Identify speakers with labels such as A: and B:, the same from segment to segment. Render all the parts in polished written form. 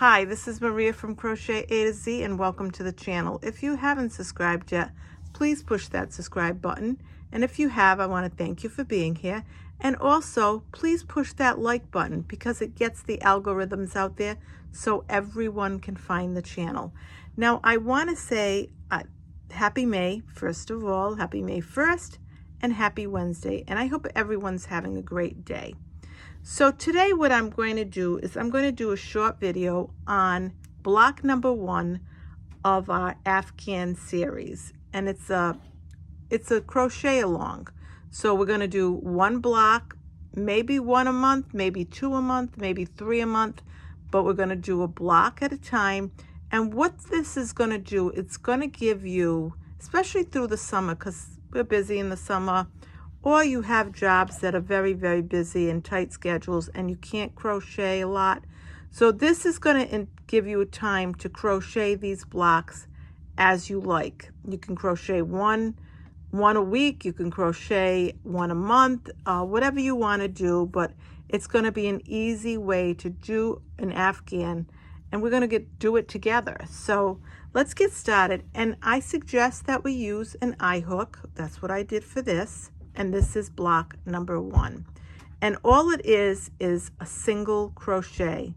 A: Hi, this is Maria from Crochet A to Z and welcome to the channel. If you haven't subscribed yet, please push that subscribe button. And if you have, I want to thank you for being here. And also, please push that like button because it gets the algorithms out there so everyone can find the channel. Now, I want to say happy May, first of all, happy May 1st and happy Wednesday. And I hope everyone's having a great day. So today what I'm going to do is I'm going to do a short video on block number 1 of our Afghan series. And it's a crochet along. So we're going to do one block, maybe one a month, maybe 2 a month, maybe 3 a month, but we're going to do a block at a time. And what this is going to do, it's going to give you, especially through the summer, because we're busy in the summer, or you have jobs that are very, very busy and tight schedules and you can't crochet a lot. So this is going to give you a time to crochet these blocks as you like. You can crochet one a week, you can crochet one a month, whatever you want to do, but it's going to be an easy way to do an Afghan, and we're going to do it together. So let's get started, and I suggest that we use an eye hook. That's what I did for this. And this is block number 1. And all it is a single crochet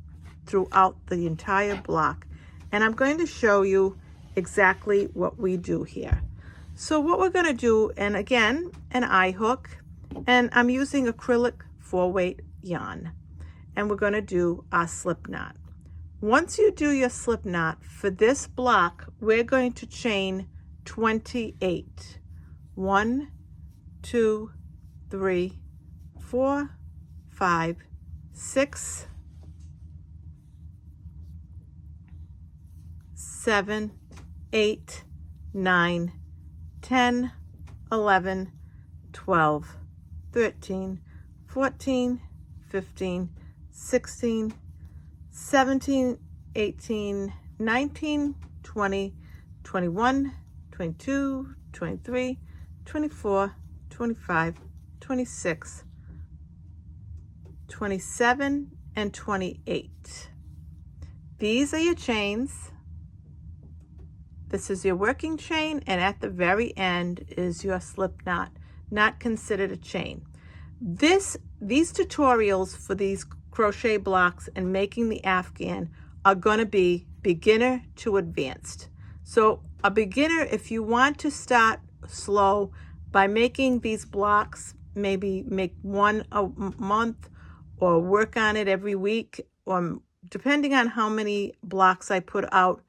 A: throughout the entire block. And I'm going to show you exactly what we do here. So what we're going to do, and again, an eye hook, and I'm using acrylic 4-weight yarn. And we're going to do our slip knot. Once you do your slip knot, for this block, we're going to chain 28. 1, 2, 3, 4, 5, 6, 7, 8, 9, 10, 11, 12, 13, 14, 15, 16, 17, 18, 19, 20, 21, 22, 23, 24, 25, 26, 27, and 28. These are your chains. This is your working chain, and at the very end is your slip knot, not considered a chain. These tutorials for these crochet blocks and making the Afghan are going to be beginner to advanced. So a beginner, if you want to start slow, by making these blocks, maybe make one a month or work on it every week, or depending on how many blocks I put out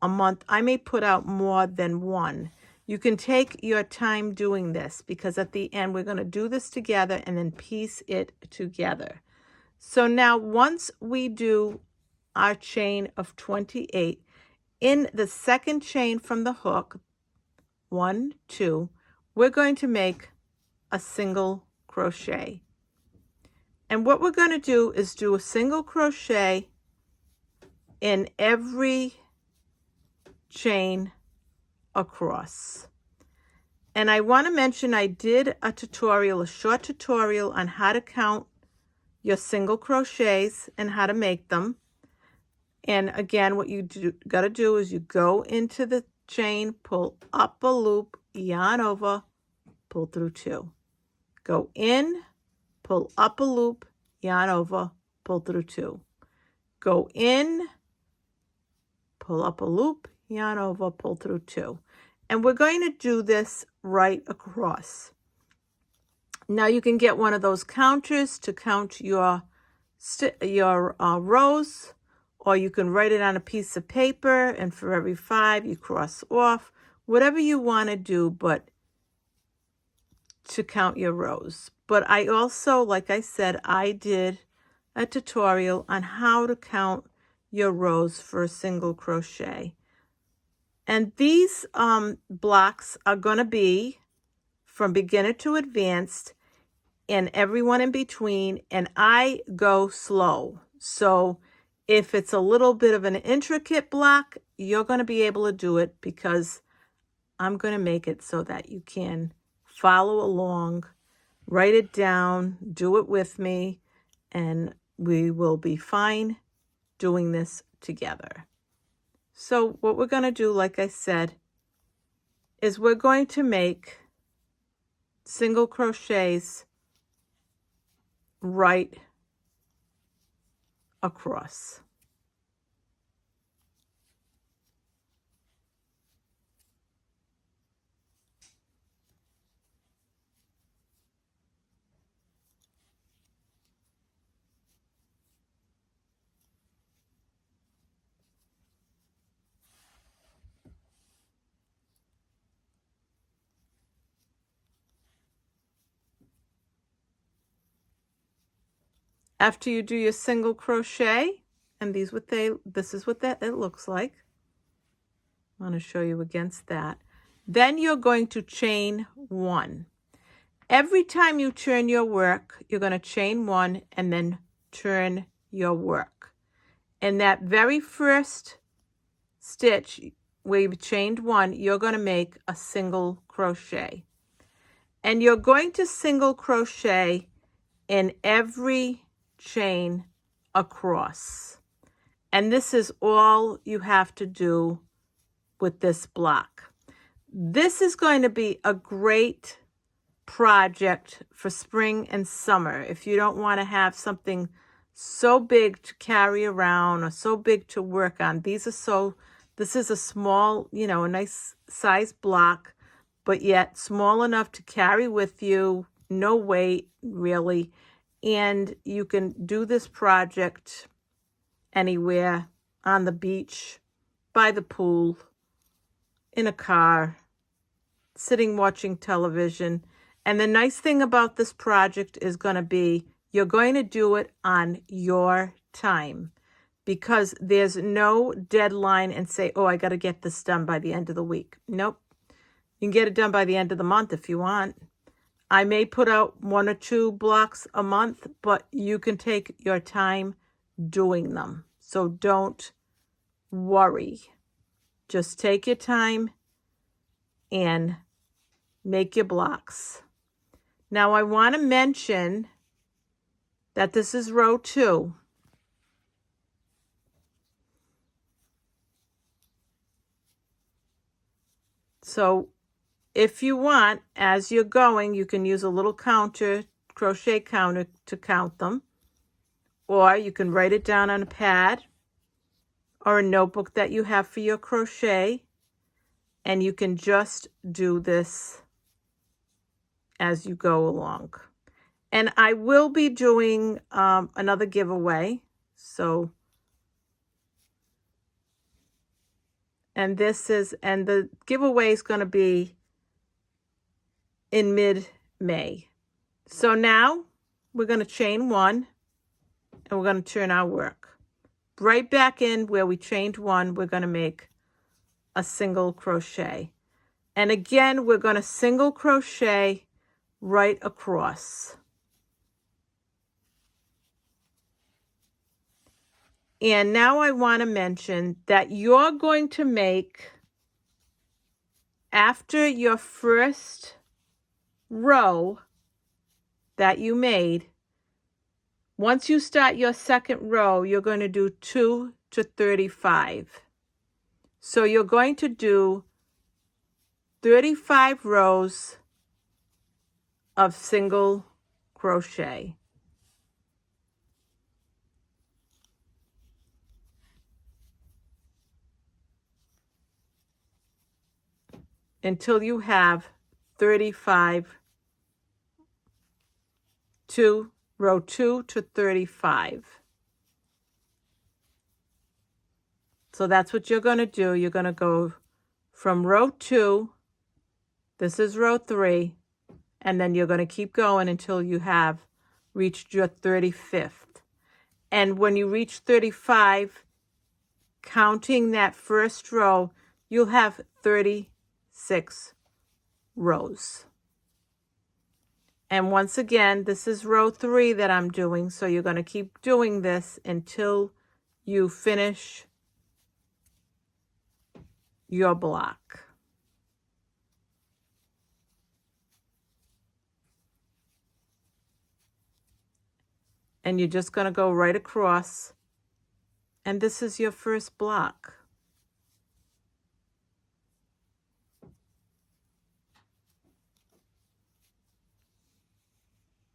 A: a month, I may put out more than one. You can take your time doing this because at the end we're going to do this together and then piece it together. So now once we do our chain of 28, in the second chain from the hook, 1, 2, we're going to make a single crochet. And what we're going to do is do a single crochet in every chain across. And I want to mention I did a tutorial, a short tutorial on how to count your single crochets and how to make them. And again, what you got to do is you go into the chain, pull up a loop, yarn over, pull through 2. Go in, pull up a loop, yarn over, pull through 2. Go in, pull up a loop, yarn over, pull through 2. And we're going to do this right across. Now you can get one of those counters to count your rows, or you can write it on a piece of paper, and for every 5 you cross off, whatever you want to do, but to count your rows. But I also, like I said, I did a tutorial on how to count your rows for a single crochet. And these blocks are going to be from beginner to advanced and everyone in between, and I go slow. So if it's a little bit of an intricate block, you're going to be able to do it because I'm going to make it so that you can follow along, write it down, do it with me, and we will be fine doing this together. So what we're going to do, like I said, is we're going to make single crochets right across. After you do your single crochet, and this is what it looks like. I want to show you against that. Then you're going to chain 1. Every time you turn your work, you're going to chain 1 and then turn your work. In that very first stitch where you've chained 1, you're going to make a single crochet. And you're going to single crochet in every chain across. And this is all you have to do with this block. This is going to be a great project for spring and summer if you don't want to have something so big to carry around or so big to work on. This is a small, a nice size block, but yet small enough to carry with you, no weight really, and you can do this project anywhere, on the beach, by the pool, in a car, sitting watching television. And the nice thing about this project is going to be you're going to do it on your time, because there's no deadline and say, oh, I got to get this done by the end of the week. Nope. You can get it done by the end of the month if you want. I may put out 1 or 2 blocks a month, but you can take your time doing them. So don't worry. Just take your time and make your blocks. Now I want to mention that this is row 2. So if you want, as you're going, you can use a little crochet counter to count them, or you can write it down on a pad or a notebook that you have for your crochet, and you can just do this as you go along. And I will be doing another giveaway. So, and the giveaway is going to be in mid-May. So now we're going to chain 1 and we're going to turn our work. Right back in where we chained 1, we're going to make a single crochet. And again, we're going to single crochet right across. And now I want to mention that you're going to make, after your first row that you made, once you start your second row, you're going to do 2 to 35. So you're going to do 35 rows of single crochet. Until you have 35 to row 2 to 35. So that's what you're going to do. You're going to go from row 2, this is row 3, and then you're going to keep going until you have reached your 35th. And when you reach 35, counting that first row, you'll have 36 rows. And once again, this is row 3 that I'm doing, so you're going to keep doing this until you finish your block. And you're just going to go right across And this is your first block.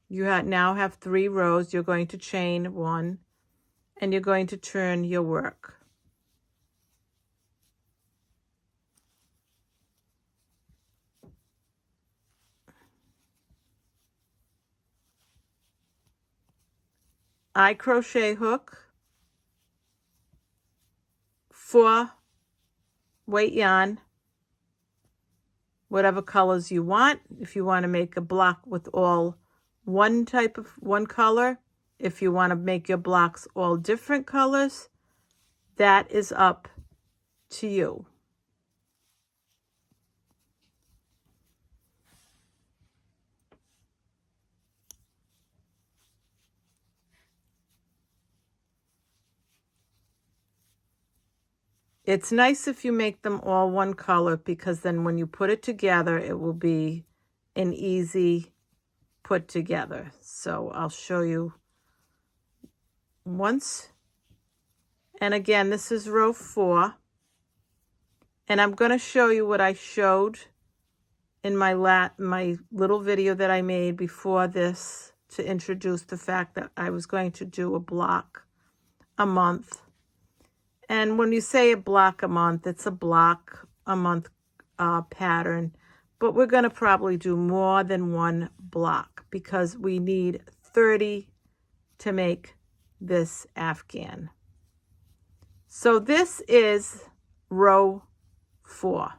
A: You now have 3 rows. You're going to chain 1, and you're going to turn your work. I crochet hook, 4 weight yarn, whatever colors you want. If you want to make a block with all one color, if you want to make your blocks all different colors, that is up to you. It's nice if you make them all one color, because then when you put it together, it will be an easy put together. So I'll show you once. And again, this is row 4. And I'm going to show you what I showed in my little video that I made before this, to introduce the fact that I was going to do a block a month. And when you say a block a month, it's a block a month pattern. But we're going to probably do more than one block, because we need 30 to make this Afghan. So this is row 4.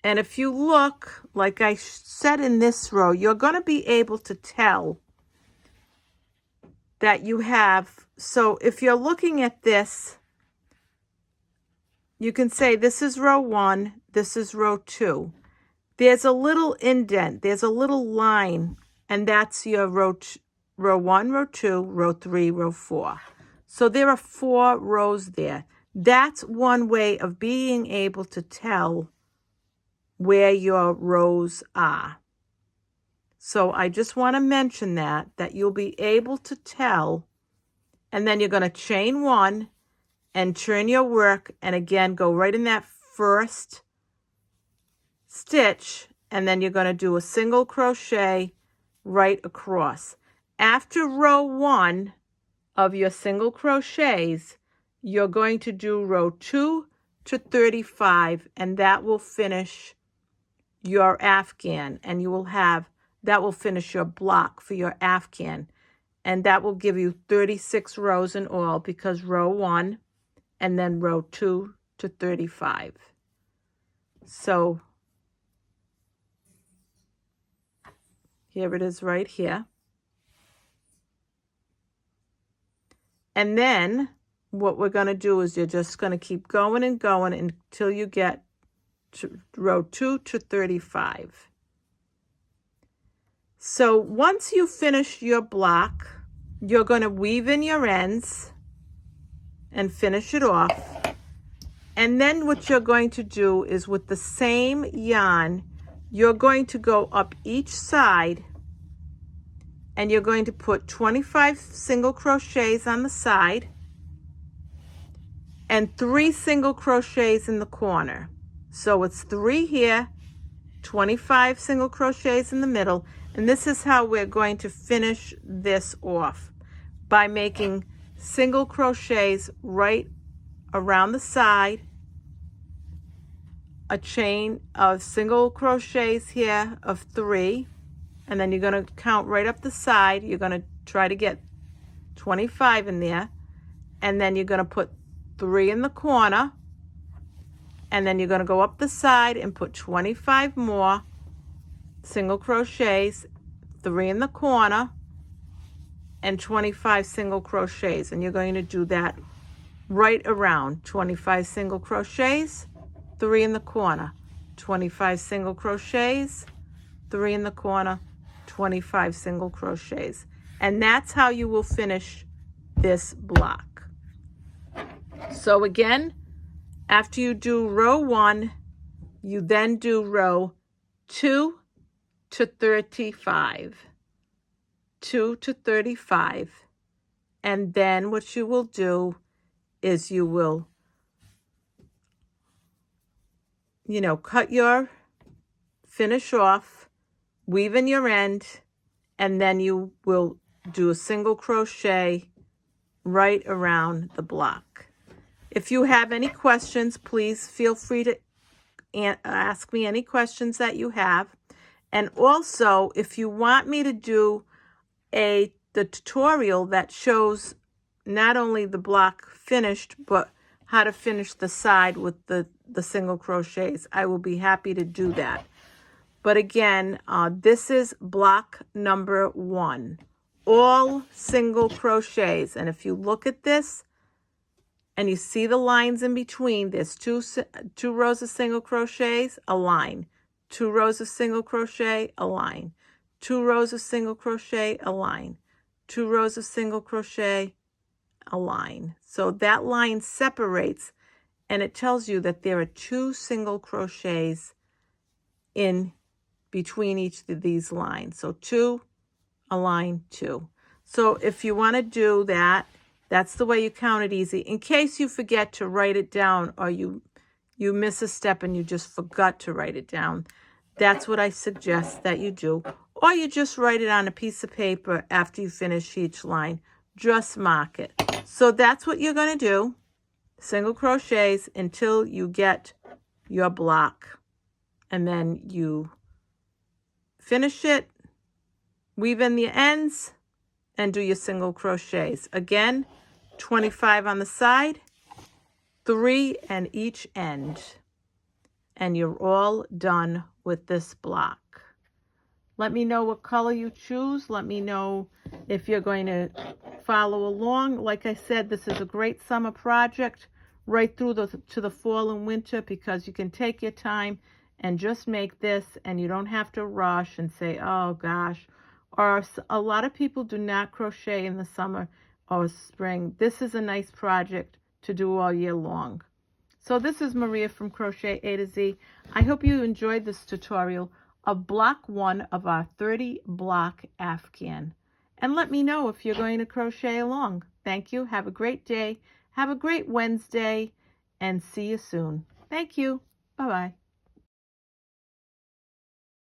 A: And if you look, like I said in this row, you're going to be able to tell that you have, so if you're looking at this, you can say this is row 1, this is row 2. There's a little indent, there's a little line, and that's your row 1, row 2, row 3, row 4. So there are 4 rows there. That's one way of being able to tell where your rows are. So I just want to mention that you'll be able to tell, and then you're going to chain 1 and turn your work, and again go right in that first stitch, and then you're going to do a single crochet right across. After row 1 of your single crochets, you're going to do row 2 to 35, and that will finish your Afghan, and that will finish your block for your Afghan, and that will give you 36 rows in all, because row 1 and then row 2 to 35. So here it is right here. And then what we're going to do is you're just going to keep going and going until you get to row 2 to 35. So once you finish your block, you're going to weave in your ends and finish it off. And then what you're going to do is, with the same yarn, you're going to go up each side, and you're going to put 25 single crochets on the side and 3 single crochets in the corner. So it's 3 here, 25 single crochets in the middle, and this is how we're going to finish this off, by making single crochets right around the side, a chain of single crochets here of 3, and then you're going to count right up the side. You're going to try to get 25 in there, and then you're going to put 3 in the corner, and then you're going to go up the side and put 25 more single crochets, 3 in the corner, and 25 single crochets, and you're going to do that right around. 25 single crochets, 3 in the corner, 25 single crochets, 3 in the corner, 25 single crochets. And that's how you will finish this block. So again, after you do row 1, you then do row 2 to 35, 2 to 35, And then what you will do is you will, cut your finish off, weave in your end, and then you will do a single crochet right around the block. If you have any questions, please feel free to ask me any questions that you have. And also, if you want me to do the tutorial that shows not only the block finished, but how to finish the side with the single crochets, I will be happy to do that. But again, this is block number 1, all single crochets. And if you look at this and you see the lines in between, there's two rows of single crochets, a line, 2 rows of single crochet, a line, 2 rows of single crochet, a line, 2 rows of single crochet, a line. So that line separates, and it tells you that there are 2 single crochets in between each of these lines. So 2, a line, 2. So if you want to do that, that's the way you count it easy. In case you forget to write it down, or you miss a step and you just forgot to write it down, that's what I suggest that you do. Or you just write it on a piece of paper after you finish each line. Just mark it. So that's what you're going to do. Single crochets until you get your block. And then you finish it, weave in the ends, and do your single crochets. Again, 25 on the side, 3 in each end. And you're all done with this block. Let me know what color you choose. Let me know if you're going to follow along. Like I said, this is a great summer project right through to the fall and winter, because you can take your time and just make this, and you don't have to rush and say, oh gosh. Or a lot of people do not crochet in the summer or spring. This is a nice project to do all year long. So this is Maria from Crochet A to Z. I hope you enjoyed this tutorial of block 1 of our 30 block Afghan. And let me know if you're going to crochet along. Thank you. Have a great day. Have a great Wednesday, and see you soon. Thank you. Bye-bye.